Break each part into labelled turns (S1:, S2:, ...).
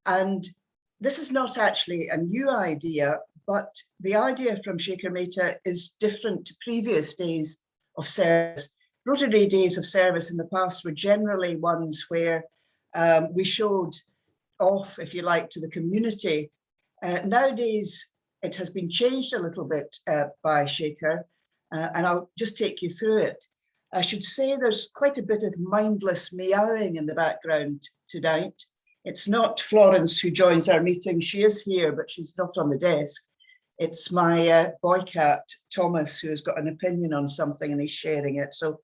S1: And this is not actually a new idea, but the idea from Shekhar Mehta is different to previous days of service. Rotary Days of Service in the past were generally ones where we showed off, if you like, to the community. Nowadays, it has been changed a little bit by Shekhar, and I'll just take you through it. I should say there's quite a bit of mindless meowing in the background tonight. It's not Florence who joins our meeting. She is here, but she's not on the desk. It's my boy cat, Thomas, who has got an opinion on something and he's sharing it. So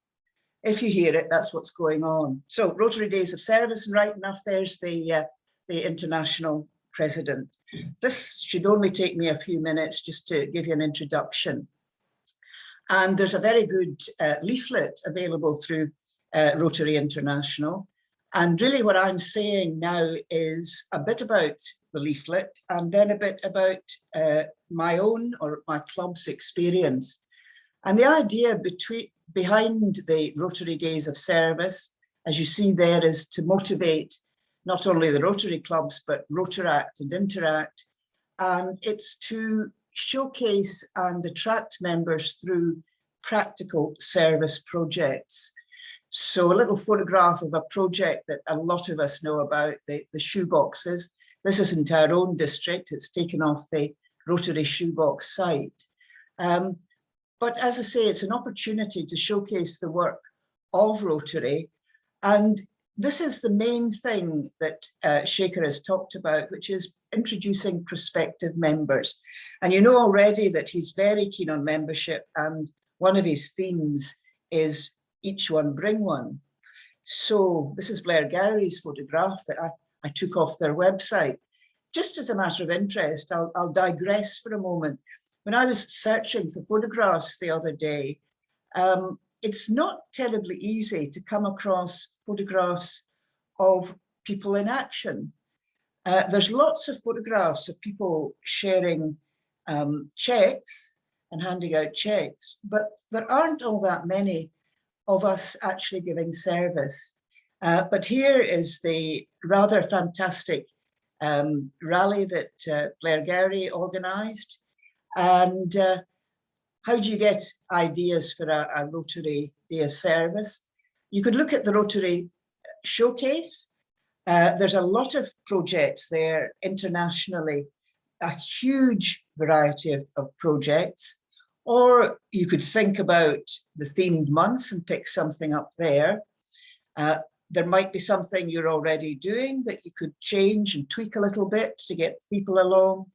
S1: if you hear it, that's what's going on. So Rotary Days of Service, and right enough, there's the international president. This should only take me a few minutes just to give you an introduction. And there's a very good leaflet available through Rotary International. And really what I'm saying now is a bit about the leaflet and then a bit about my own or my club's experience. And the idea behind the Rotary Days of Service, as you see there, is to motivate not only the Rotary clubs, but Rotaract and Interact. And it's to showcase and attract members through practical service projects. So a little photograph of a project that a lot of us know about, the shoeboxes. This isn't our own district, it's taken off the Rotary shoebox site. But as I say, it's an opportunity to showcase the work of Rotary. And this is the main thing that Shekhar has talked about, which is introducing prospective members. And you know already that he's very keen on membership, and one of his themes is each one bring one. So this is Blair Gowrie's photograph that I took off their website. Just as a matter of interest, I'll digress for a moment. When I was searching for photographs the other day, it's not terribly easy to come across photographs of people in action. There's lots of photographs of people sharing checks and handing out checks, but there aren't all that many of us actually giving service. But here is the rather fantastic rally that Blair Gowrie organised. And how do you get ideas for a Rotary Day of Service? You could look at the Rotary Showcase. There's a lot of projects there internationally, a huge variety of projects. Or you could think about the themed months and pick something up there. There might be something you're already doing that you could change and tweak a little bit to get people along.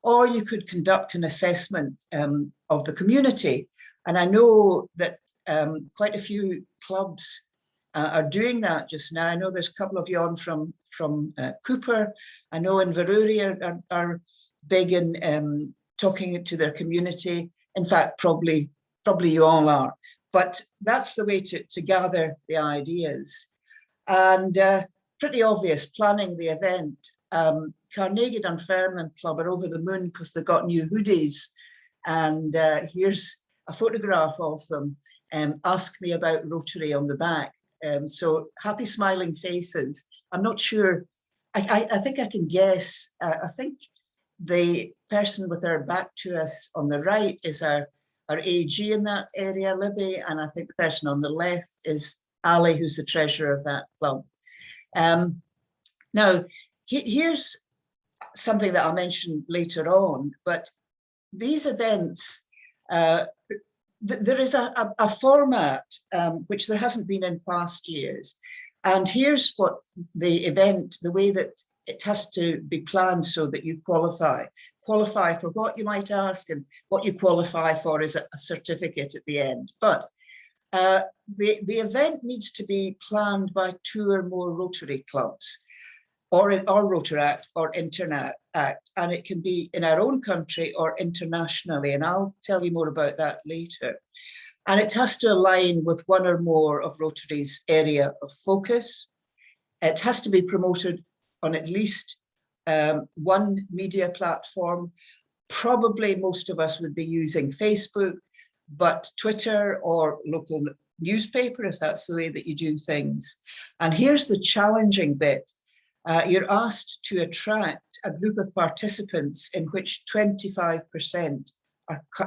S1: Or you could conduct an assessment of the community. And I know that quite a few clubs are doing that just now. I know there's a couple of you on from Cooper. I know Inverurie are big in talking to their community. In fact, probably you all are. But that's the way to gather the ideas. And pretty obvious, planning the event. Carnegie Dunfermline Club are over the moon because they've got new hoodies. And here's a photograph of them. Ask me about Rotary on the back. So happy smiling faces. I'm not sure, I think I can guess. I think the person with her back to us on the right is our AG in that area, Libby, and I think the person on the left is Ali, who's the treasurer of that club. Now, here's something that I'll mention later on, but these events, there is a format which there hasn't been in past years. And here's what the event, the way that it has to be planned so that you qualify. Qualify for what, you might ask, and what you qualify for is a certificate at the end. But the event needs to be planned by 2 or more Rotary clubs, or Rotaract or Interact, and it can be in our own country or internationally, and I'll tell you more about that later. And it has to align with 1 or more of Rotary's area of focus. It has to be promoted on at least 1 media platform. Probably most of us would be using Facebook, but Twitter or local newspaper if that's the way that you do things. And here's the challenging bit. You're asked to attract a group of participants in which 25%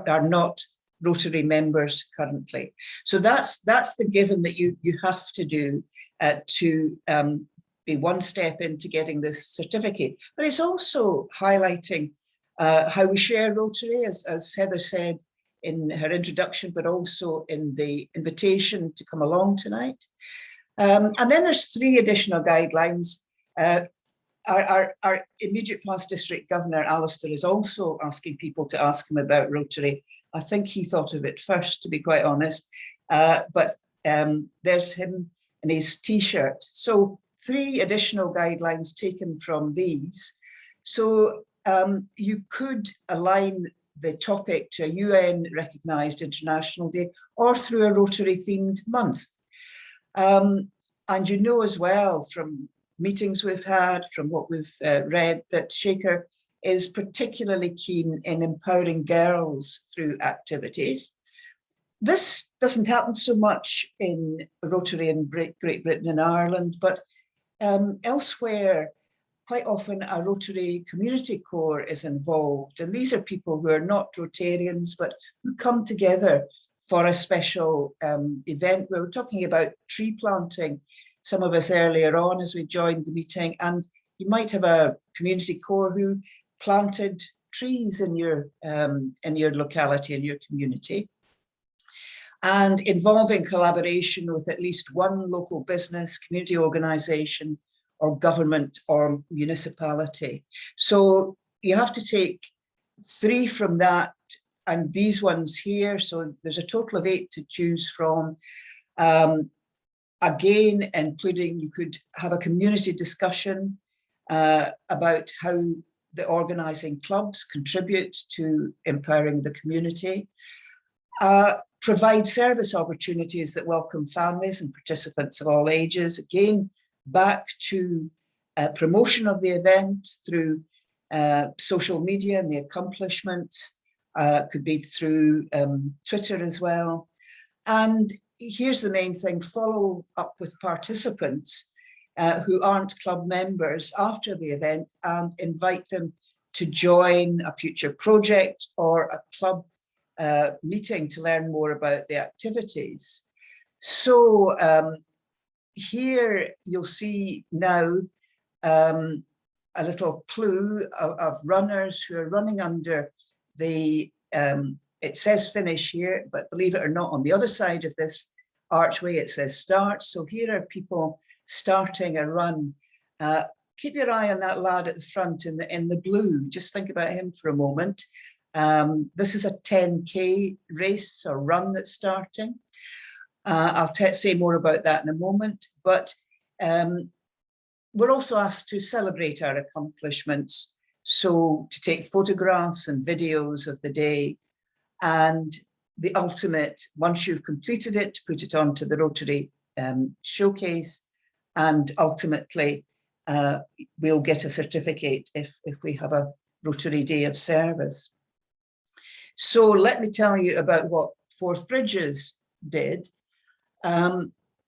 S1: are not Rotary members currently. So that's the given that you have to do to be one step into getting this certificate. But it's also highlighting how we share Rotary, as Heather said in her introduction, but also in the invitation to come along tonight. And then there's 3 additional guidelines. Our immediate past district governor, Alistair, is also asking people to ask him about Rotary. I think he thought of it first, to be quite honest, but there's him in his T-shirt. So 3 additional guidelines taken from these. So you could align the topic to a UN recognised International Day or through a Rotary themed month. And you know as well from meetings we've had, from what we've read, that Shekhar is particularly keen in empowering girls through activities. This doesn't happen so much in Rotary in Great Britain and Ireland, but elsewhere, quite often a Rotary community corps is involved. And these are people who are not Rotarians, but who come together for a special event. We were talking about tree planting, some of us earlier on as we joined the meeting, and you might have a community corps who planted trees in your locality, in your community, and involving collaboration with at least one local business, community organisation, or government or municipality. So you have to take 3 from that and these ones here. So there's a total of 8 to choose from. Again, including, you could have a community discussion about how the organising clubs contribute to empowering the community. Provide service opportunities that welcome families and participants of all ages. Again, back to promotion of the event through social media and the accomplishments. Could be through Twitter as well. And here's the main thing: follow up with participants who aren't club members after the event and invite them to join a future project or a club meeting to learn more about the activities. So here you'll see now a little clue of runners who are running under the, it says finish here, but believe it or not, on the other side of this archway, it says start. So here are people starting a run. Keep your eye on that lad at the front in the blue. Just think about him for a moment. This is a 10K race or run that's starting. I'll say more about that in a moment, but we're also asked to celebrate our accomplishments. So to take photographs and videos of the day, and the ultimate, once you've completed it, to put it onto the Rotary showcase, and ultimately we'll get a certificate if we have a Rotary Day of Service. So let me tell you about what Forth Bridges did.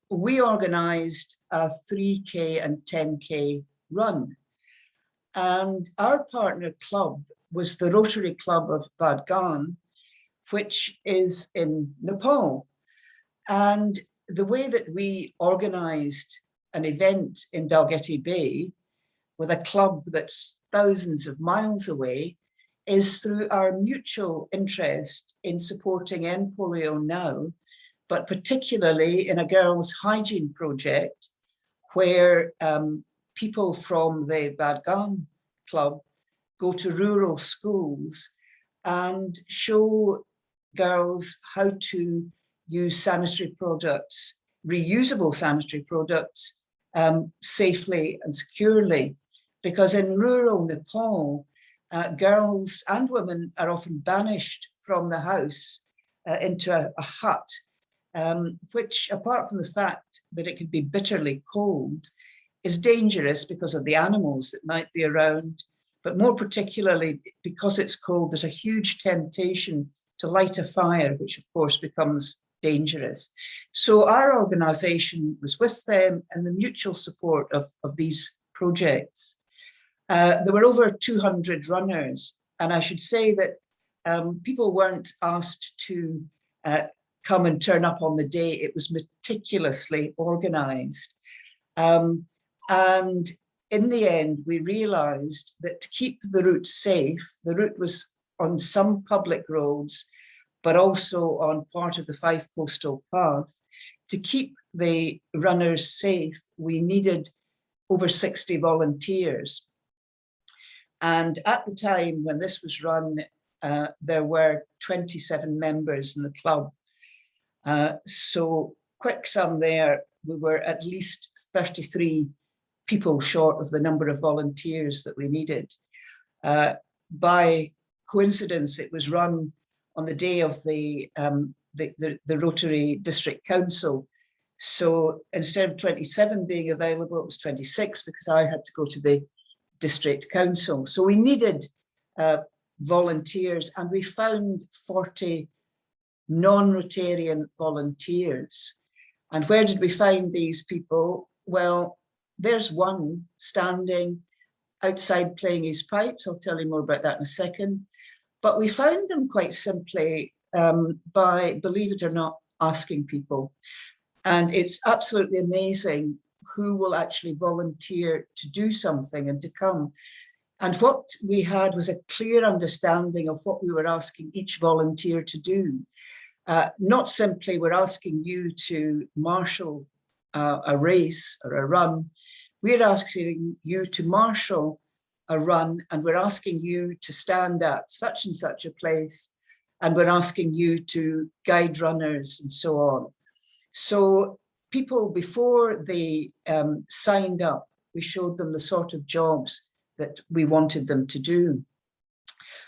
S1: We organised a 3K and 10K run. And our partner club was the Rotary Club of Vadgan, which is in Nepal. And the way that we organised an event in Dalgety Bay with a club that's thousands of miles away is through our mutual interest in supporting End Polio Now, but particularly in a girls' hygiene project where people from the Vadgan Club go to rural schools and show girls how to use sanitary products, reusable sanitary products, safely and securely. Because in rural Nepal, girls and women are often banished from the house into a hut, which, apart from the fact that it can be bitterly cold, is dangerous because of the animals that might be around, but more particularly because it's cold, there's a huge temptation to light a fire, which of course becomes dangerous. So our organisation was with them and the mutual support of these projects. There were over 200 runners, and I should say that people weren't asked to come and turn up on the day. It was meticulously organised. And in the end, we realised that to keep the route safe, the route was on some public roads, but also on part of the Fife Coastal Path. To keep the runners safe, we needed over 60 volunteers. And at the time when this was run, there were 27 members in the club. So quick sum there, we were at least 33 people short of the number of volunteers that we needed. By coincidence, it was run on the day of the Rotary District Council. So instead of 27 being available, it was 26 because I had to go to the District Council. So we needed volunteers, and we found 40 non-Rotarian volunteers. And where did we find these people? Well, there's one standing outside playing his pipes. I'll tell you more about that in a second. But we found them quite simply by, believe it or not, asking people. And it's absolutely amazing who will actually volunteer to do something and to come. And what we had was a clear understanding of what we were asking each volunteer to do. Not simply we're asking you to marshal a race or a run. We're asking you to marshal a run, and we're asking you to stand at such and such a place, and we're asking you to guide runners and so on. So people, before they signed up, we showed them the sort of jobs that we wanted them to do.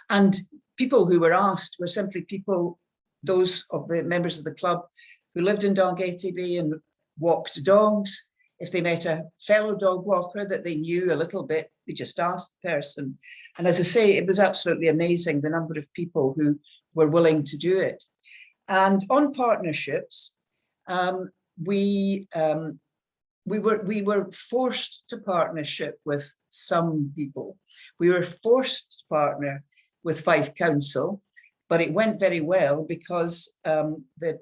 S1: And people who were asked were simply people, those of the members of the club who lived in Dalgety Bay and walked dogs. If they met a fellow dog walker that they knew a little bit, they just asked the person. And as I say, it was absolutely amazing the number of people who were willing to do it. And on partnerships, we were forced to partnership with some people. We were forced to partner with Fife Council, but it went very well because the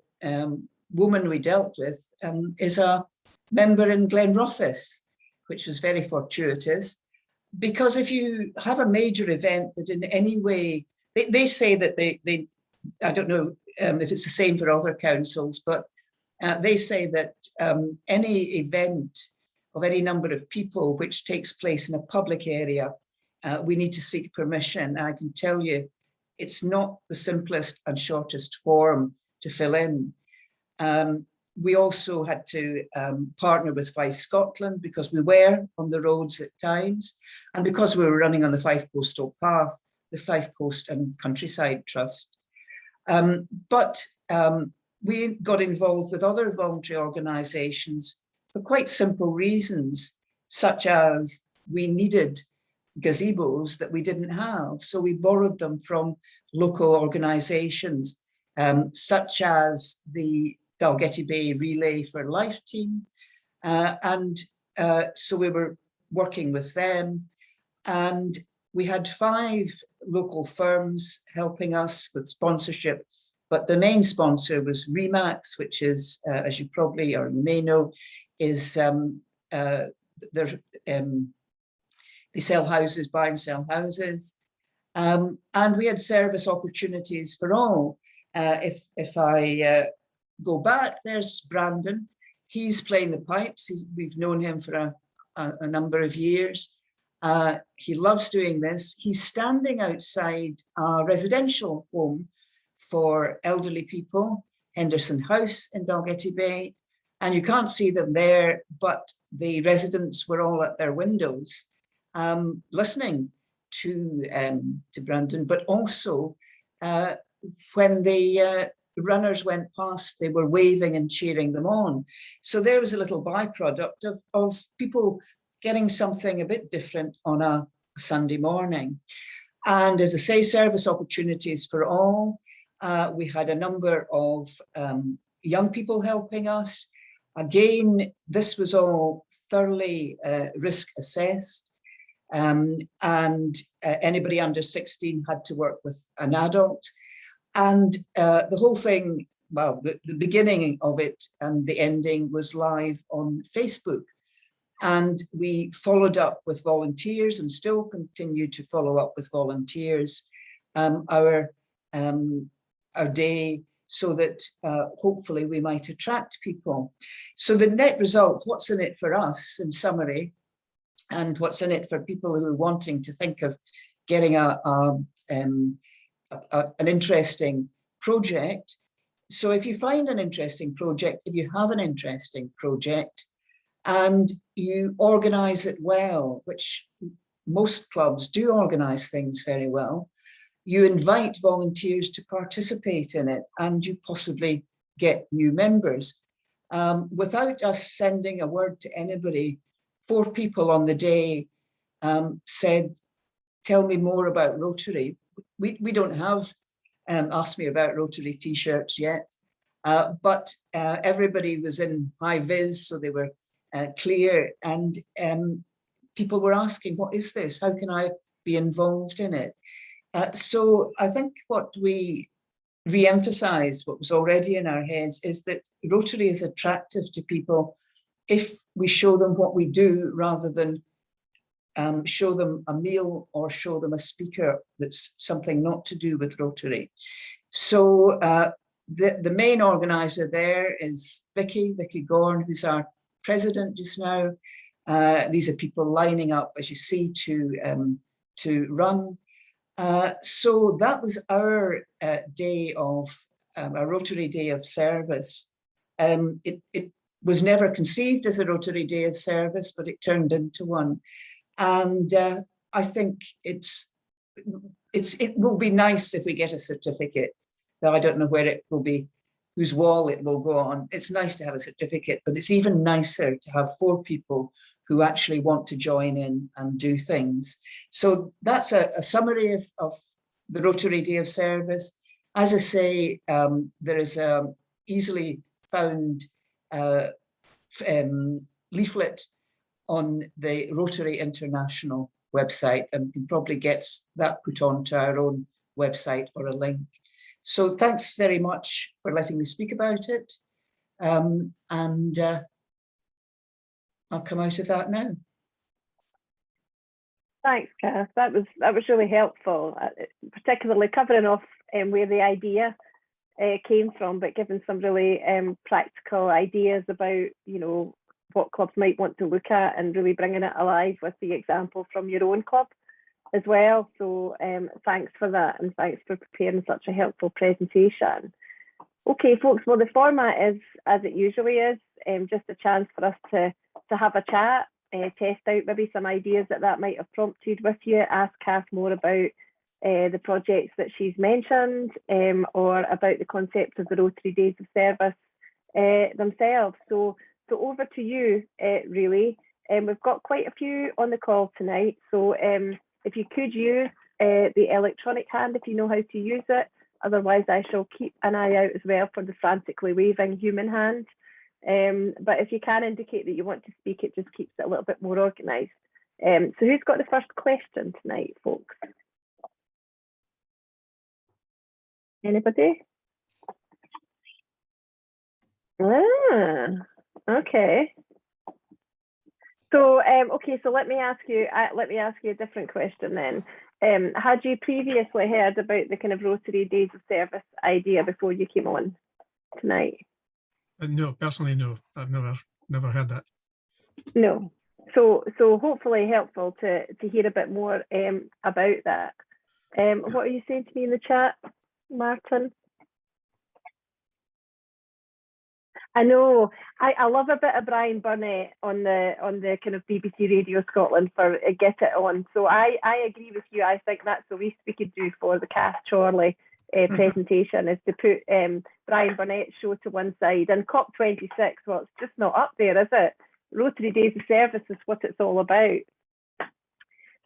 S1: woman we dealt with is a member in Glenrothes, which was very fortuitous. Because if you have a major event that in any way, they say that they I don't know if it's the same for other councils, but they say that any event of any number of people which takes place in a public area, we need to seek permission. And I can tell you, it's not the simplest and shortest form to fill in. We also had to partner with Fife Scotland because we were on the roads at times, and because we were running on the Fife Coastal Path, the Fife Coast and Countryside Trust. But we got involved with other voluntary organisations for quite simple reasons, such as we needed gazebos that we didn't have. So we borrowed them from local organisations, such as the Dalgety Bay Relay for Life team. So we were working with them, and we had 5 local firms helping us with sponsorship, but the main sponsor was Remax, which is, as you probably or you may know, is they sell houses, buy and sell houses. And we had service opportunities for all. If I go back, there's Brandon. He's playing the pipes. We've known him for a number of years. He loves doing this. He's standing outside a residential home for elderly people, Henderson House in Dalgety Bay. And you can't see them there, but the residents were all at their windows listening to Brandon, but also when the runners went past, they were waving and cheering them on. So there was a little byproduct of people getting something a bit different on a Sunday morning. And as I say, service opportunities for all. We had a number of young people helping us. Again, this was all thoroughly risk assessed, and anybody under 16 had to work with an adult. And the whole thing, well, the beginning of it and the ending was live on Facebook. And we followed up with volunteers and still continue to follow up with volunteers our day, so that hopefully we might attract people. So the net result, what's in it for us in summary, and what's in it for people who are wanting to think of getting an interesting project. So if you find an interesting project, if you have an interesting project, and you organize it well, which most clubs do organize things very well, you invite volunteers to participate in it, and you possibly get new members. Without us sending a word to anybody, 4 people on the day said, tell me more about Rotary. We don't have Ask Me About Rotary t-shirts yet, but everybody was in high vis, so they were clear, and people were asking, what is this? How can I be involved in it? So I think what we re-emphasize, what was already in our heads, is that Rotary is attractive to people if we show them what we do, rather than show them a meal or show them a speaker that's something not to do with Rotary. So the main organizer there is Vicky Gorn, who's our president just now. These are people lining up, as you see, to run. So that was our day of a Rotary Day of Service. It was never conceived as a Rotary Day of Service, but it turned into one. And I think it will be nice if we get a certificate. Now, I don't know where it will be, whose wall it will go on. It's nice to have a certificate, but it's even nicer to have 4 people who actually want to join in and do things. So that's a summary of the Rotary Day of Service. As I say, there is a easily found leaflet on the Rotary International website, and can probably get that put onto our own website or a link. So thanks very much for letting me speak about it. And I'll come out of that now.
S2: Thanks, Kath. That was really helpful, particularly covering off where the idea came from, but giving some really practical ideas about, what clubs might want to look at, and really bringing it alive with the example from your own club as well. So thanks for that, and thanks for preparing such a helpful presentation. Okay, folks, well, the format is as it usually is, just a chance for us to have a chat, test out maybe some ideas that might have prompted with you, ask Kath more about the projects that she's mentioned, or about the concept of the Rotary Days of Service themselves. So over to you, really. We've got quite a few on the call tonight, so if you could use the electronic hand if you know how to use it. Otherwise, I shall keep an eye out as well for the frantically waving human hand. But if you can indicate that you want to speak, it just keeps it a little bit more organised. So who's got the first question tonight, folks? Anybody? Okay. So okay, so let me ask you a different question then. Had you previously heard about the kind of Rotary Days of Service idea before you came on tonight?
S3: No, personally, no. I've never heard that.
S2: No. So hopefully helpful to hear a bit more about that. What are you saying to me in the chat, Martin? I know. I love a bit of Brian Burnett on the kind of BBC Radio Scotland for Get It On. So I agree with you. I think that's the least we could do for the Kath Chorley presentation, is to put Brian Burnett's show to one side. And COP26, well, it's just not up there, is it? Rotary Days of Service is what it's all about.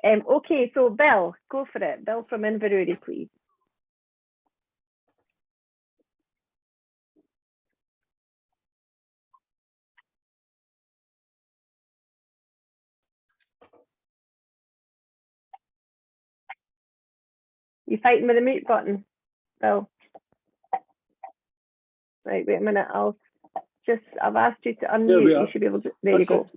S2: Okay, so Bill, go for it. Bill from Inverurie, please. You fighting with the mute button, Bill? Right, wait a minute. I've asked you to unmute. You should be able to. There you go.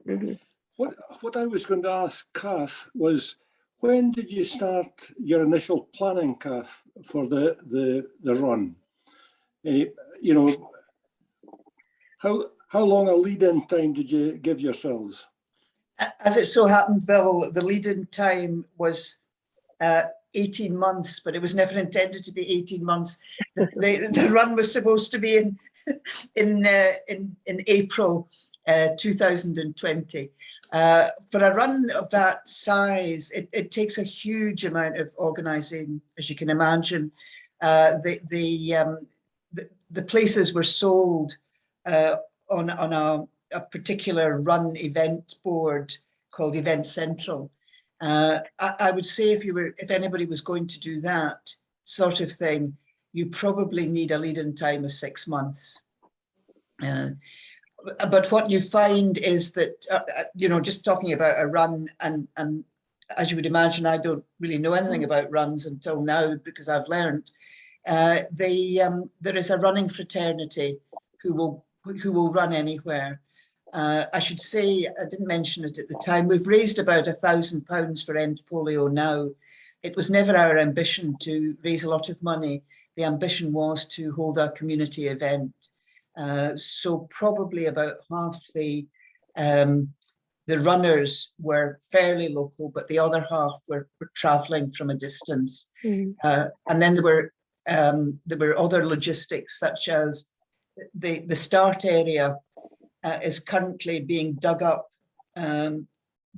S4: What I was going to ask Kath was, when did you start your initial planning, Kath, for the run? You know, how long a lead-in time did you give yourselves?
S1: As it so happened, Bill, the lead-in time was 18 months, but it was never intended to be 18 months. The run was supposed to be in April 2020. For a run of that size, it takes a huge amount of organising, as you can imagine. The places were sold on a particular run event board called Event Central. I would say if anybody was going to do that sort of thing, you probably need a lead-in time of 6 months. But what you find is that, you know, just talking about a run, and as you would imagine, I don't really know anything about runs until now because I've learned. There is a running fraternity who will run anywhere. I should say, I didn't mention it at the time, we've raised about £1,000 for End Polio now. It was never our ambition to raise a lot of money. The ambition was to hold a community event. So probably about half the runners were fairly local, but the other half were traveling from a distance. And then there were other logistics, such as the start area is currently being dug up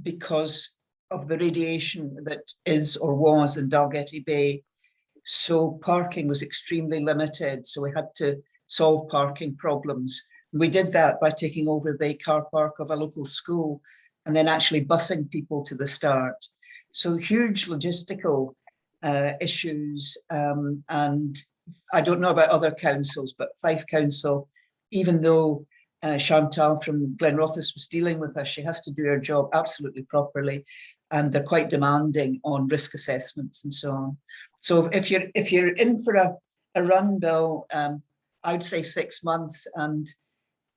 S1: because of the radiation that is or was in Dalgety Bay. So parking was extremely limited. So we had to solve parking problems. We did that by taking over the car park of a local school and then actually busing people to the start. So huge logistical issues. And I don't know about other councils, but Fife Council, even though Chantal from Glenrothes was dealing with us, she has to do her job absolutely properly, and they're quite demanding on risk assessments and so on. So if you're in for a run, Bill, I would say 6 months, and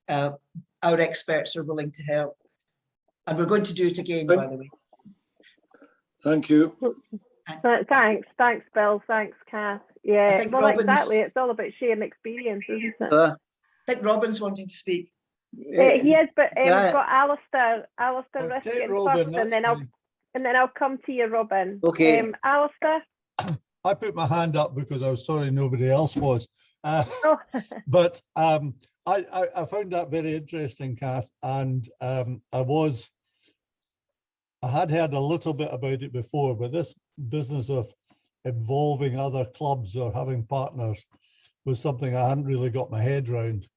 S1: our experts are willing to help. And we're going to do it again, by the way.
S4: Thank you.
S2: Thanks, Bill. Thanks, Kath. Yeah, well, exactly. It's all about sharing experience, isn't it?
S1: I think Robin's wanting to speak.
S2: He is, but we've got Alistair Riskin first, and then I'll come to you, Robin.
S5: Okay.
S2: Alistair.
S5: I put my hand up because I was sorry nobody else was. But I found that very interesting, Kath, and I had heard a little bit about it before, but this business of involving other clubs or having partners was something I hadn't really got my head around.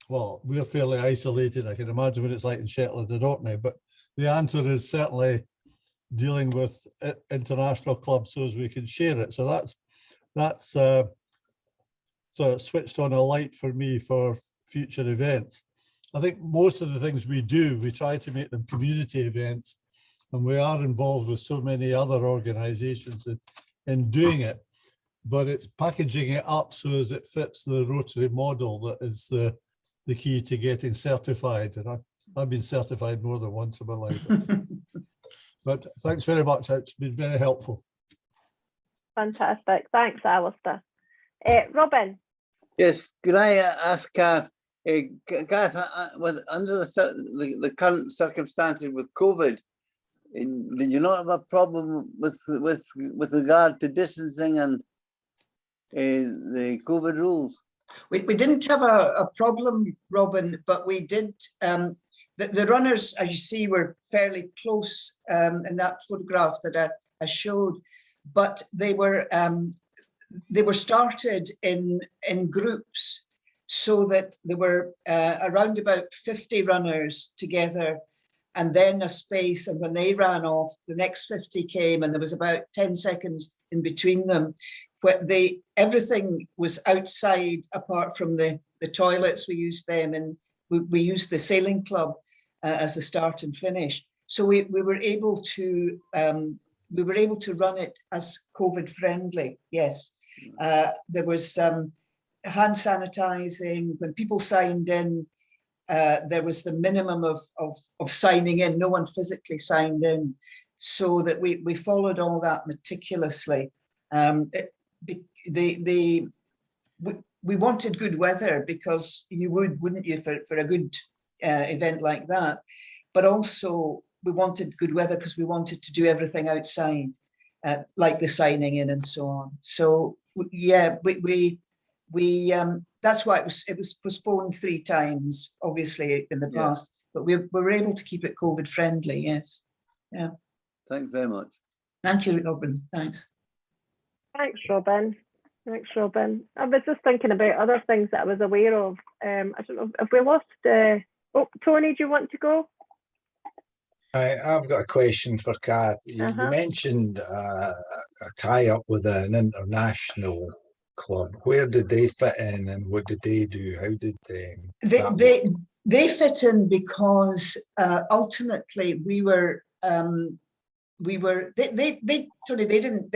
S5: Well, we're fairly isolated. I can imagine what it's like in Shetland and Orkney, but the answer is certainly dealing with international clubs so as we can share it. So that's sort of switched on a light for me for future events. I think most of the things we do, we try to make them community events, and we are involved with so many other organizations in doing it, but it's packaging it up so as it fits the Rotary model that is the key to getting certified. And I've been certified more than once in my life. But thanks very much. It's been very helpful.
S2: Fantastic. Thanks, Alistair. Robin.
S6: Yes, could I ask Kath, under the current circumstances with COVID, did you not have a problem with regard to distancing and the COVID rules?
S1: We didn't have a problem, Robin, but we did. The runners, as you see, were fairly close in that photograph that I showed, but they were started in groups, so that there were around about 50 runners together, and then a space, and when they ran off, the next 50 came, and there was about 10 seconds in between them. Everything was outside, apart from the toilets. We used them, and we used the sailing club as the start and finish. So we were able to we were able to run it as COVID friendly. Yes, there was hand sanitizing when people signed in. There was the minimum of signing in. No one physically signed in, so that we followed all that meticulously. We wanted good weather because you wouldn't you, for a good event like that, but also we wanted good weather because we wanted to do everything outside, like the signing in and so on. So yeah, that's why it was postponed 3 times, obviously in the past, but we were able to keep it COVID friendly. Yes, yeah.
S6: Thanks very much.
S1: Thank you, Robin. Thanks.
S2: Thanks, Robin. Thanks, Robin. I was just thinking about other things that I was aware of. I don't know if we lost. Oh, Tony, do you want to go?
S7: I've got a question for Kath. You mentioned a tie-up with an international club. Where did they fit in, and what did they do? How did
S1: they fit in because ultimately they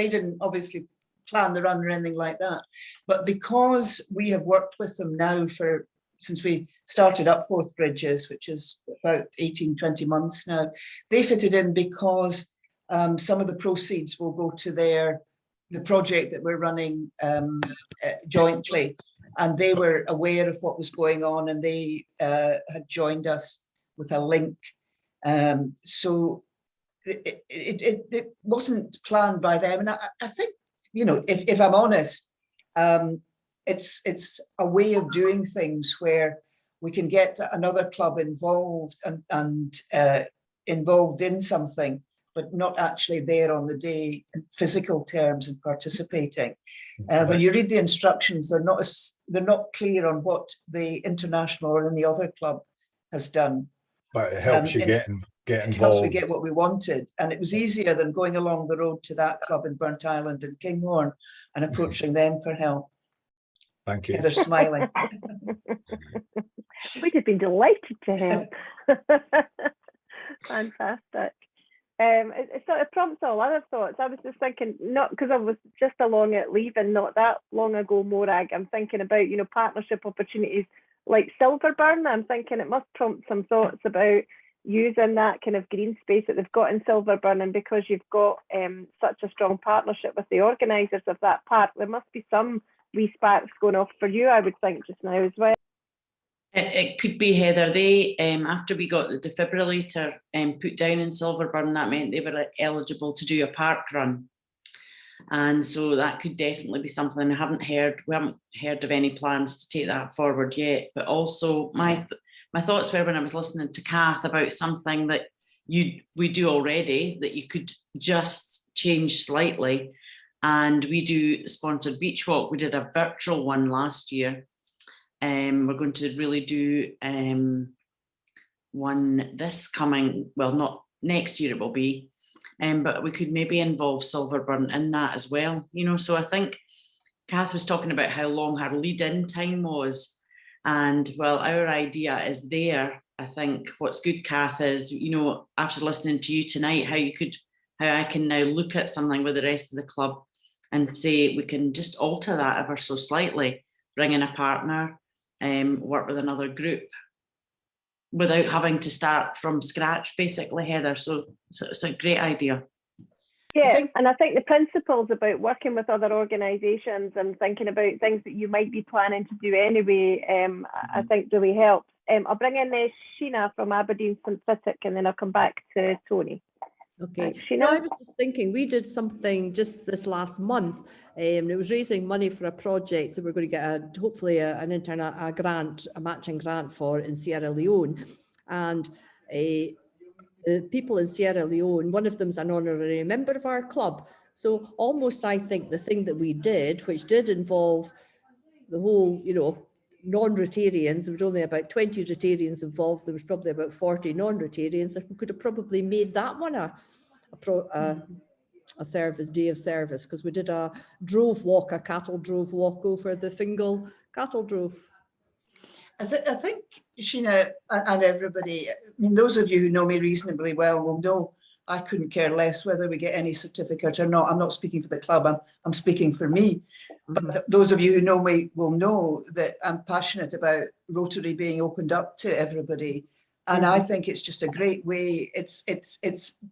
S1: didn't obviously plan the run or anything like that, but because we have worked with them now since we started up Forth Bridges, which is about 18-20 months now, they fitted in because some of the proceeds will go to the project that we're running jointly, and they were aware of what was going on, and they had joined us with a link. So it wasn't planned by them, and I think, you know, if I'm honest, it's a way of doing things where we can get another club involved and involved in something, but not actually there on the day in physical terms and participating. When you read the instructions, they're not clear on what the international or any other club has done.
S7: But it helps you get
S1: It helps we get what we wanted, and it was easier than going along the road to that club in Burnt Island and Kinghorn and approaching them for help.
S7: Thank you.
S1: Yeah, they're smiling.
S2: We'd have been delighted to help. Fantastic. It sort of prompts all other thoughts. I was just thinking, not because I was just along at leaving not that long ago, Morag, I'm thinking about, you know, partnership opportunities like Silverburn. I'm thinking it must prompt some thoughts about using that kind of green space that they've got in Silverburn, and because you've got such a strong partnership with the organisers of that park, there must be some wee sparks going off for you, I would think, just now as well.
S8: It could be, Heather. They after we got the defibrillator put down in Silverburn, that meant they were eligible to do a park run, and so that could definitely be something. We haven't heard of any plans to take that forward yet. But also my thoughts were, when I was listening to Kath, about something that we do already that you could just change slightly. And we do sponsored beach walk. We did a virtual one last year. We're going to really do one this coming, well, not next year it will be, but we could maybe involve Silverburn in that as well. You know, so I think Kath was talking about how long her lead-in time was. And well, our idea is there. I think what's good, Kath, is, you know, after listening to you tonight, how I can now look at something with the rest of the club and say we can just alter that ever so slightly, bring in a partner, work with another group without having to start from scratch, basically, Heather. So it's a great idea.
S2: Yeah, and I think the principles about working with other organisations and thinking about things that you might be planning to do anyway, I think really helps. I'll bring in Sheena from Aberdeen St Fittick, and then I'll come back to Tony.
S9: Okay,
S2: Sheena?
S9: no, I was just thinking, we did something just this last month, and it was raising money for a project that we're going to get hopefully a matching grant for in Sierra Leone. And the people in Sierra Leone, one of them's an honorary member of our club. So almost, I think the thing that we did, which did involve the whole, you know, non-Rotarians, there was only about 20 Rotarians involved. There was probably about 40 non-Rotarians. We could have probably made that one a service, day of service, because we did a cattle drove walk over the Fingal cattle drove.
S1: I think, Sheena, and everybody, I mean, those of you who know me reasonably well will know I couldn't care less whether we get any certificate or not. I'm not speaking for the club, I'm speaking for me. But those of you who know me will know that I'm passionate about Rotary being opened up to everybody. And I think it's just a great way. It's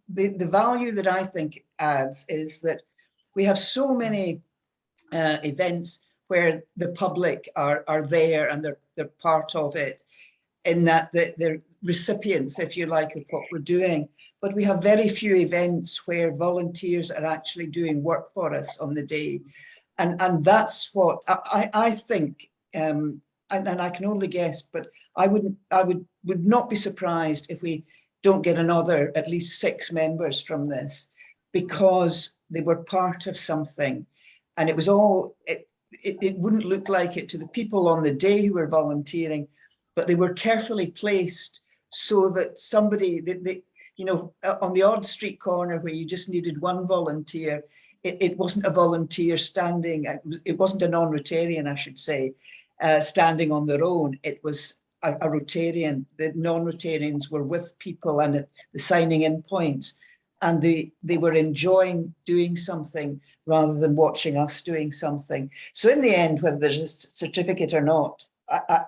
S1: the value that I think adds is that we have so many events where the public are there and they're part of it, in that they're recipients, if you like, of what we're doing. But we have very few events where volunteers are actually doing work for us on the day. And that's what I think, and I can only guess, but I would not be surprised if we don't get another at least 6 members from this, because they were part of something. And it was all, it wouldn't look like it to the people on the day who were volunteering, but they were carefully placed so that somebody, you know, on the odd street corner where you just needed one volunteer, it wasn't a volunteer standing, it wasn't a non-Rotarian, I should say, standing on their own. It was a Rotarian. The non-Rotarians were with people and at the signing in points, and they were enjoying doing something rather than watching us doing something. So in the end, whether there's a certificate or not,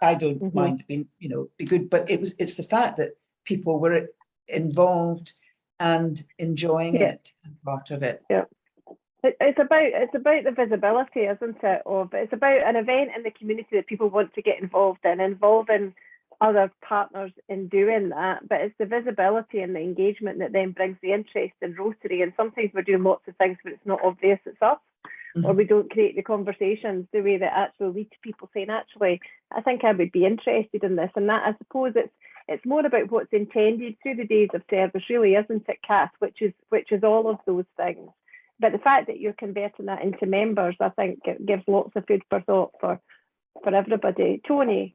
S1: I don't mind being, you know, be good, but it's the fact that people were involved and enjoying it and part of it.
S2: Yeah. It's about the visibility, isn't it? It's about an event in the community that people want to get involved in, involving other partners in doing that. But it's the visibility and the engagement that then brings the interest in Rotary. And sometimes we're doing lots of things, but it's not obvious it's us, or we don't create the conversations the way that actually lead to people saying, actually, I think I would be interested in this. And that, I suppose, it's more about what's intended through the days of service, really, isn't it, Kath? Which is all of those things. But the fact that you're converting that into members, I think it gives lots of food for thought for everybody. Tony?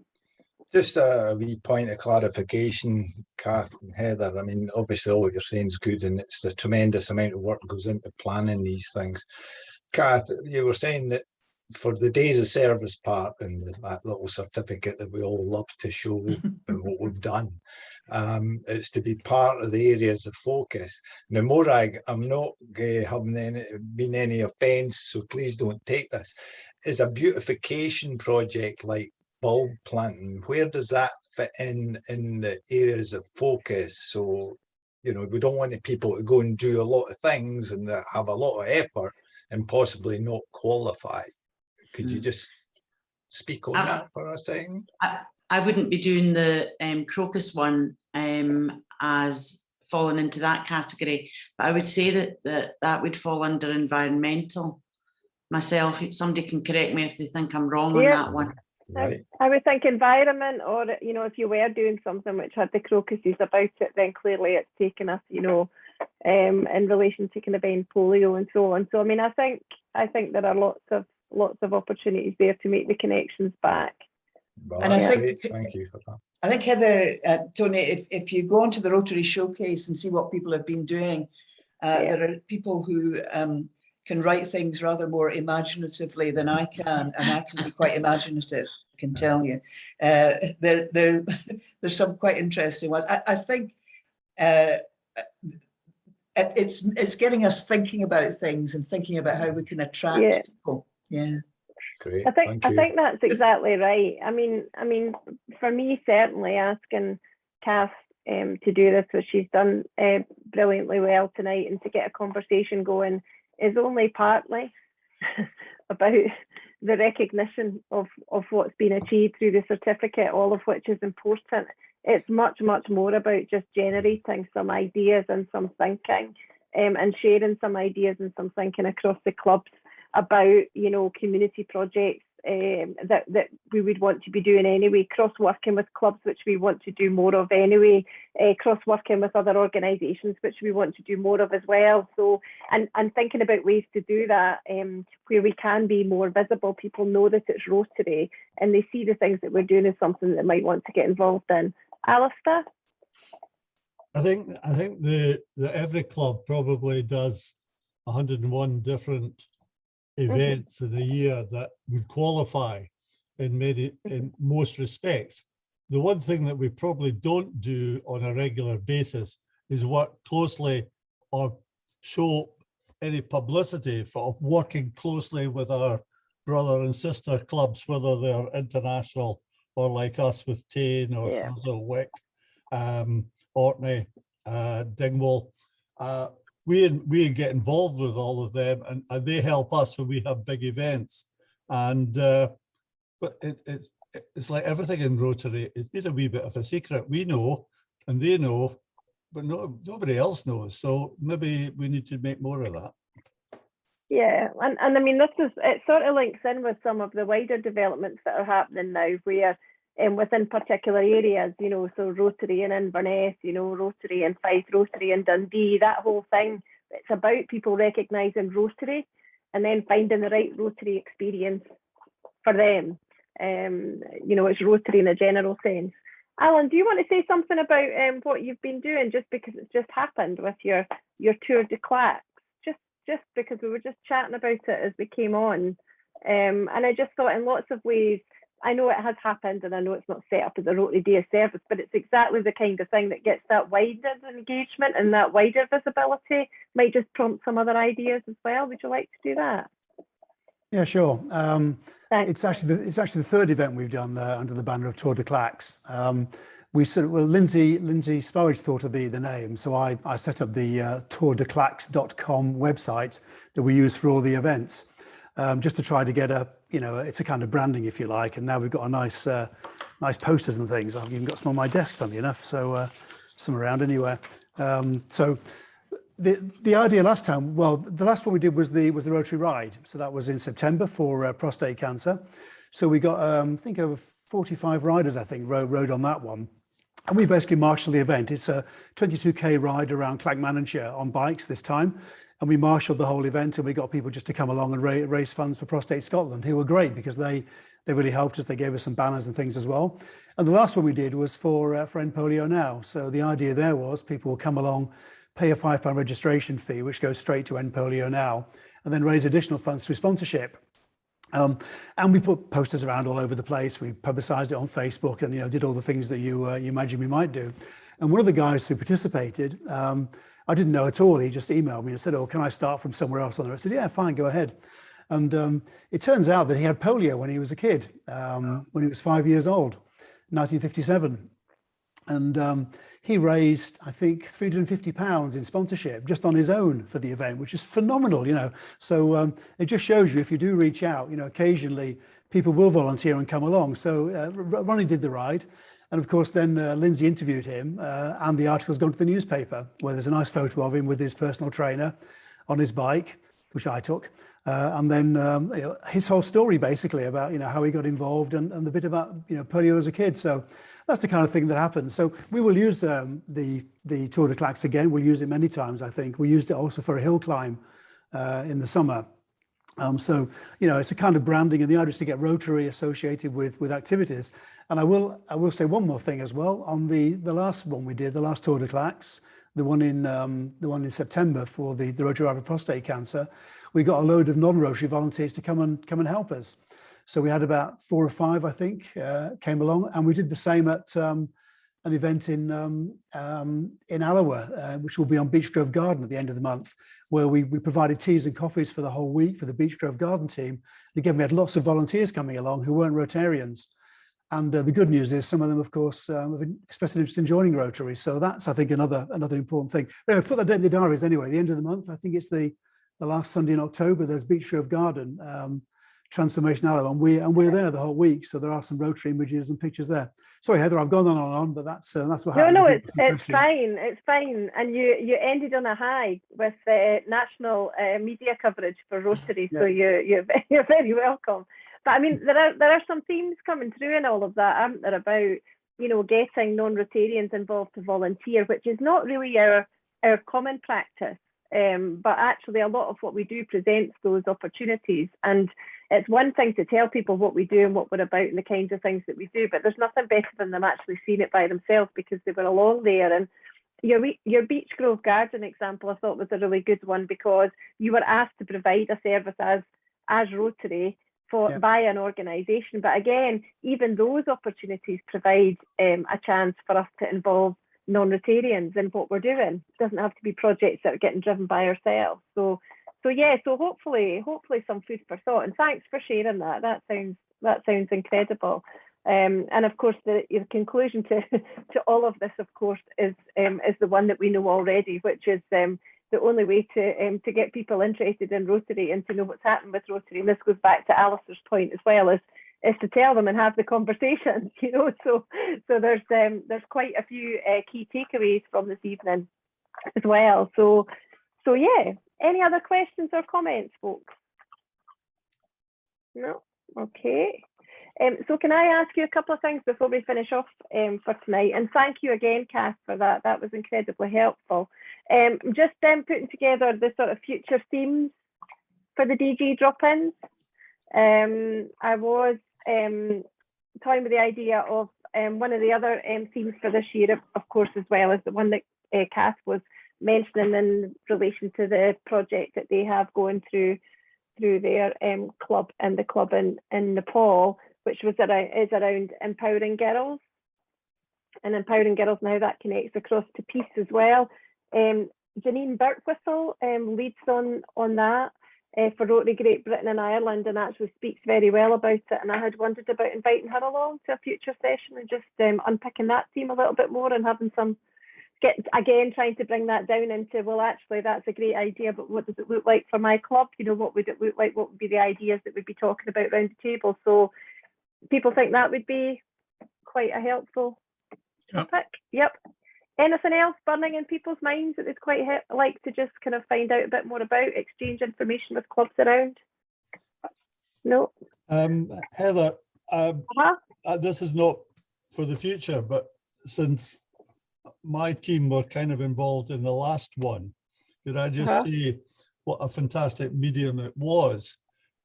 S7: Just a wee point of clarification, Kath and Heather. I mean, obviously all what you're saying is good, and it's the tremendous amount of work goes into planning these things. Kath, you were saying that for the days of service part and that little certificate that we all love to show what we've done, it's to be part of the areas of focus. Now, Morag, I'm not having been any offence, so please don't take this. Is a beautification project like bulb planting, where does that fit in the areas of focus? So, you know, we don't want the people to go and do a lot of things and have a lot of effort and possibly not qualify. Could you just speak on that for a second?
S8: I wouldn't be doing the crocus one as falling into that category, but I would say that would fall under environmental myself. Somebody can correct me if they think I'm wrong on that one.
S7: Right.
S2: I would think environment, or, you know, if you were doing something which had the crocuses about it, then clearly it's taken us, you know, in relation to kind of end polio and so on. So I mean, I think there are lots of opportunities there to make the connections back.
S7: Well,
S1: and I think
S7: great. Thank you for that.
S1: I think, Heather, Tony, if you go onto the Rotary Showcase and see what people have been doing, there are people who can write things rather more imaginatively than I can, and I can be quite imaginative, I can tell you. There's some quite interesting ones. I think it's getting us thinking about things and thinking about how we can attract people. Yeah.
S7: Great.
S2: I think that's exactly right. I mean, for me, certainly asking Kath to do this, which she's done brilliantly well tonight, and to get a conversation going is only partly about the recognition of what's been achieved through the certificate, all of which is important. It's much, much more about just generating some ideas and some thinking, and sharing some ideas and some thinking across the clubs about, you know, community projects that we would want to be doing anyway, cross-working with clubs, which we want to do more of anyway, cross-working with other organisations, which we want to do more of as well. So, and thinking about ways to do that where we can be more visible. People know that it's Rotary and they see the things that we're doing as something that they might want to get involved in. Alistair?
S5: I think the every club probably does 101 different events in a year that would qualify in most respects. The one thing that we probably don't do on a regular basis is work closely or show any publicity for working closely with our brother and sister clubs, whether they're international or like us with Tane or
S2: Yeah.
S5: Frizzle, Wick, Orkney, Dingwall. We get involved with all of them, and they help us when we have big events. And but it's like everything in Rotary, it's been a wee bit of a secret. We know and they know, but nobody else knows. So maybe we need to make more of that.
S2: Yeah, and I mean, it sort of links in with some of the wider developments that are happening now, where within particular areas, you know, so Rotary in Inverness, you know, Rotary in Fife, Rotary in Dundee, that whole thing, it's about people recognising Rotary and then finding the right Rotary experience for them. You know, it's Rotary in a general sense. Alan, do you want to say something about what you've been doing, just because it's just happened with your Tour de Claques? Just because we were just chatting about it as we came on. And I just thought, in lots of ways, I know it has happened, and I know it's not set up as a Rotary Day of Service, but it's exactly the kind of thing that gets that wider engagement and that wider visibility. Might just prompt some other ideas as well. Would you like to do that?
S10: Yeah, sure.
S2: Thanks.
S10: It's actually the third event we've done under the banner of Tour de Claques. Lindsay Spurridge thought of the name, so I set up the tourdeclaques.com website that we use for all the events, just to try to get it's a kind of branding, if you like. And now we've got a nice posters and things. I've even got some on my desk, funny enough, so some around anywhere. So the idea last time, well, the last one we did was the Rotary Ride. So that was in September for prostate cancer. So we got I think over 45 riders, I think, rode on that one. And we basically marshal the event. It's a 22k ride around Clackmannanshire on bikes this time. And we marshaled the whole event, and we got people just to come along and raise funds for Prostate Scotland, who were great because they really helped us. They gave us some banners and things as well. And the last one we did was for End Polio Now. So the idea there was people will come along, pay a £5 registration fee, which goes straight to End Polio Now, and then raise additional funds through sponsorship. And we put posters around all over the place. We publicised it on Facebook, and did all the things that you imagine we might do. And one of the guys who participated, I didn't know at all. He just emailed me and said, "Oh, can I start from somewhere else on there?" I said, "Yeah, fine, go ahead." And it turns out that he had polio when he was a kid, when he was 5 years old, 1957. And he raised, I think, £350 in sponsorship just on his own for the event, which is phenomenal, So it just shows you, if you do reach out, occasionally people will volunteer and come along. So Ronnie did the ride. And of course, then Lindsay interviewed him, and the article's gone to the newspaper, where there's a nice photo of him with his personal trainer on his bike, which I took. And then his whole story, basically, about how he got involved and the bit about polio as a kid. So that's the kind of thing that happens. So we will use the Tour de Claques again. We'll use it many times, I think. We used it also for a hill climb in the summer. So it's a kind of branding, and the idea is to get Rotary associated with activities. And I will say one more thing as well. On the last one we did, the last Tour de Claques, the one in September for the Rotary Ride for Prostate Cancer, we got a load of non-Rotary volunteers to come and help us. So we had about 4 or 5, I think, came along, and we did the same at an event in Alloa, which will be on Beechgrove Garden at the end of the month, where we provided teas and coffees for the whole week for the Beechgrove Garden team. And again, we had lots of volunteers coming along who weren't Rotarians. And the good news is some of them, of course, have expressed an interest in joining Rotary. So that's, I think, another important thing. But anyway, put that in the diaries anyway. The end of the month, I think it's the last Sunday in October. There's Beechgrove Garden, Transformation Alloa, and we're there the whole week. So there are some Rotary images and pictures there. Sorry, Heather, I've gone on and on, but that's what happens.
S2: No, it's fine. It's fine. And you ended on a high with national media coverage for Rotary. Yeah. So you're very welcome. But I mean, there are some themes coming through in all of that, aren't there, about getting non-Rotarians involved to volunteer, which is not really our common practice. But actually, a lot of what we do presents those opportunities. And it's one thing to tell people what we do and what we're about and the kinds of things that we do, but there's nothing better than them actually seeing it by themselves because they were along there. And your Beechgrove Garden example, I thought, was a really good one, because you were asked to provide a service as Rotary by an organisation. But again, even those opportunities provide a chance for us to involve non-Rotarians in what we're doing. It doesn't have to be projects that are getting driven by ourselves. So yeah, so hopefully some food for thought. And thanks for sharing that. That sounds incredible. And of course, the conclusion to all of this, of course, is the one that we know already, which is the only way to get people interested in Rotary and to know what's happening with Rotary. And this goes back to Alistair's point as well, is to tell them and have the conversations. You know, so there's quite a few key takeaways from this evening as well. So yeah. Any other questions or comments, folks? No? Okay. So can I ask you a couple of things before we finish off for tonight? And thank you again, Kath, for that. That was incredibly helpful. Just putting together the sort of future themes for the DG drop-ins. I was toying with the idea of one of the other themes for this year, of course, as well as the one that Kath was mentioning in relation to the project that they have going through their club and the club in Nepal, which is around empowering girls and how that connects across to peace as well. Janine Birkwhistle leads on that for Rotary Great Britain and Ireland, and actually speaks very well about it. And I had wondered about inviting her along to a future session and just unpicking that theme a little bit more and having trying to bring that down into, well, actually, that's a great idea, but what does it look like for my club? You know, what would it look like? What would be the ideas that we'd be talking about around the table? So people think that would be quite a helpful topic. Yep. Anything else burning in people's minds that they'd quite like to just kind of find out a bit more about, exchange information with clubs around? No?
S5: Heather, this is not for the future, but since my team were kind of involved in the last one, could I just say what a fantastic medium it was?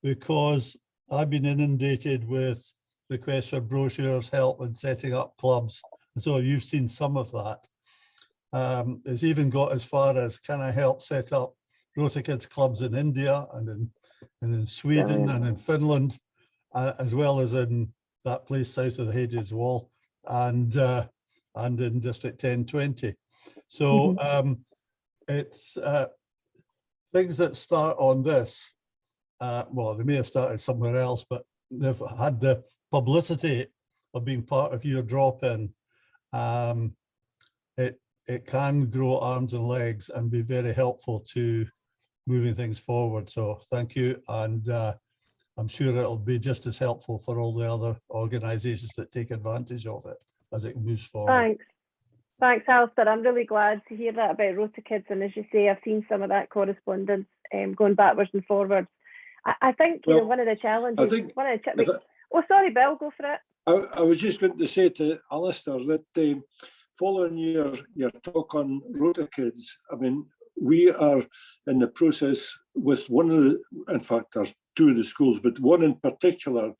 S5: Because I've been inundated with requests for brochures, help in setting up clubs. So you've seen some of that. It's even got as far as, can I help set up Rotary Kids clubs in India and in Sweden and in Finland, as well as in that place south of the Hades Wall and in District 1020. So it's things that start on this, well, they may have started somewhere else, but they've had the publicity of being part of your drop-in. It can grow arms and legs and be very helpful to moving things forward. So thank you. And I'm sure it'll be just as helpful for all the other organizations that take advantage of it as it moves forward.
S2: Thanks, Alistair. I'm really glad to hear that about Rotary Kids. And as you say, I've seen some of that correspondence going backwards and forwards. I think, you know, one of the challenges. Sorry, Bill, go for it.
S4: I was just going to say to Alistair that following your talk on Rotary Kids, I mean, we are in the process with one of the, in fact, there's two of the schools, but one in particular,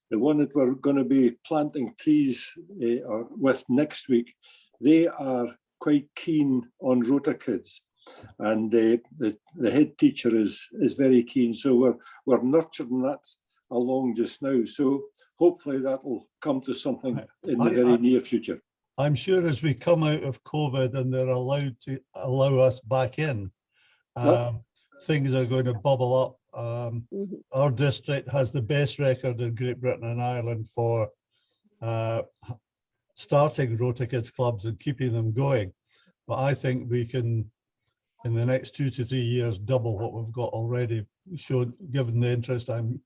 S4: the one that we're going to be planting trees with next week, they are quite keen on Rotary Kids. And the head teacher is very keen. So we're nurturing that along just now. So hopefully that'll come to something in the very near future.
S5: I'm sure as we come out of COVID and they're allowed to allow us back in, things are going to bubble up. Our district has the best record in Great Britain and Ireland for starting Rotary Kids clubs and keeping them going. But I think we can, in the next 2 to 3 years, double what we've got already, given the interest I'm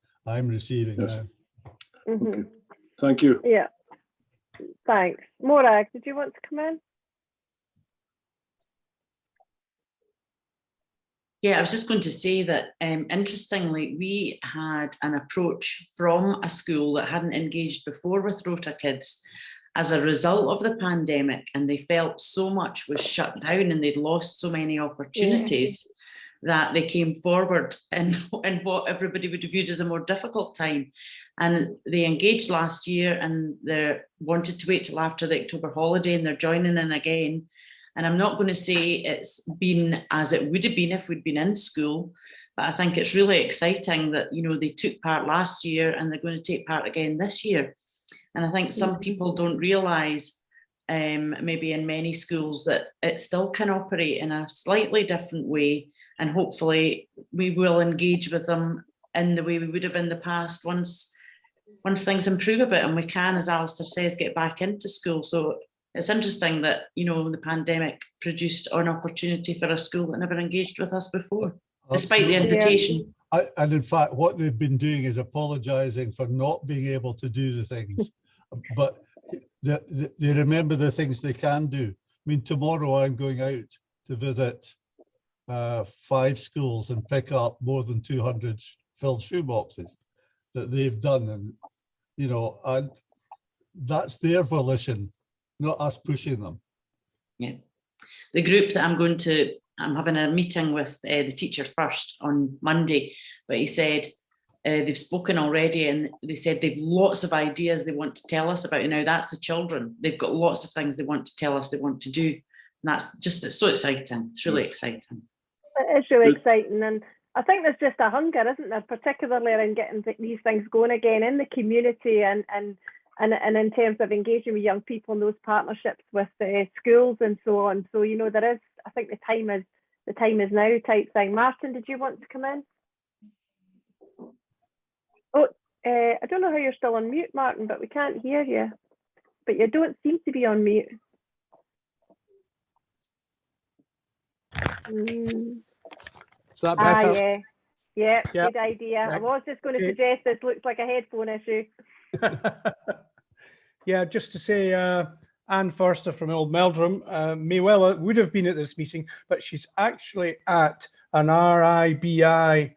S5: receiving now.
S4: Okay. Thank you.
S2: Yeah. Thanks. Morag, did you want to come in?
S8: Yeah, I was just going to say that, interestingly, we had an approach from a school that hadn't engaged before with Rotary Kids as a result of the pandemic, and they felt so much was shut down and they'd lost so many opportunities that they came forward in what everybody would have viewed as a more difficult time. And they engaged last year and they wanted to wait till after the October holiday, and they're joining in again. And I'm not going to say it's been as it would have been if we'd been in school, but I think it's really exciting that, you know, they took part last year and they're going to take part again this year. And I think some people don't realise maybe in many schools, that it still can operate in a slightly different way, and hopefully we will engage with them in the way we would have in the past once things improve a bit and we can, as Alistair says, get back into school. So it's interesting that, you know, the pandemic produced an opportunity for a school that never engaged with us before, despite the invitation.
S5: And in fact, what they've been doing is apologising for not being able to do the things, but they remember the things they can do. I mean, tomorrow I'm going out to visit 5 schools and pick up more than 200 filled shoeboxes that they've done, and you know, and that's their volition, not us pushing them.
S8: Yeah, the group that I'm having a meeting with the teacher first on Monday, but he said they've spoken already, and they said they've lots of ideas they want to tell us about. Now that's the children; they've got lots of things they want to tell us, they want to do, and that's just, it's so exciting. It's really exciting.
S2: It's really exciting, and I think there's just a hunger, isn't there, particularly in getting these things going again in the community, and in terms of engaging with young people in those partnerships with schools and so on. So, you know, there is, I think the time is now type thing. Martin, did you want to come in? Oh, I don't know how you're still on mute, Martin, but we can't hear you. But you don't seem to be on mute.
S11: Is that better?
S2: Yeah, good idea. I was just going to suggest this looks like a headphone issue.
S11: Yeah, just to say, Anne Forster from Old Meldrum may well would have been at this meeting, but she's actually at an RIBI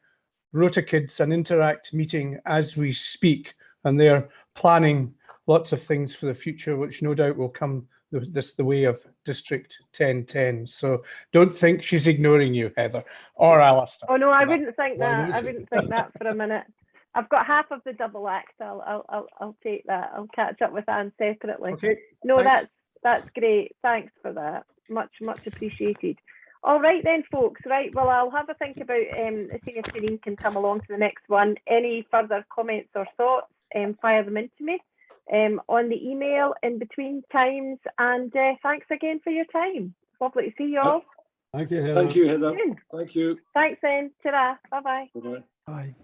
S11: Rota Kids and Interact meeting as we speak, and they're planning lots of things for the future, which no doubt will come the way of District 1010. So don't think she's ignoring you, Heather, or Alistair.
S2: Oh no, I wouldn't think that. I wouldn't think that for a minute. I've got half of the double act. I'll take that. I'll catch up with Anne separately.
S11: Okay.
S2: No,
S11: thanks.
S2: that's great. Thanks for that. Much appreciated. All right then, folks. Right. Well, I'll have a think about seeing if Janine can come along to the next one. Any further comments or thoughts? Fire them into me on the email in between times. And thanks again for your time. Lovely to see you all.
S5: Thank you, Heather.
S4: Thank you, Heather. Thank you.
S2: Thanks then. Ta-ra. Bye-bye.
S4: Bye-bye.
S10: Bye.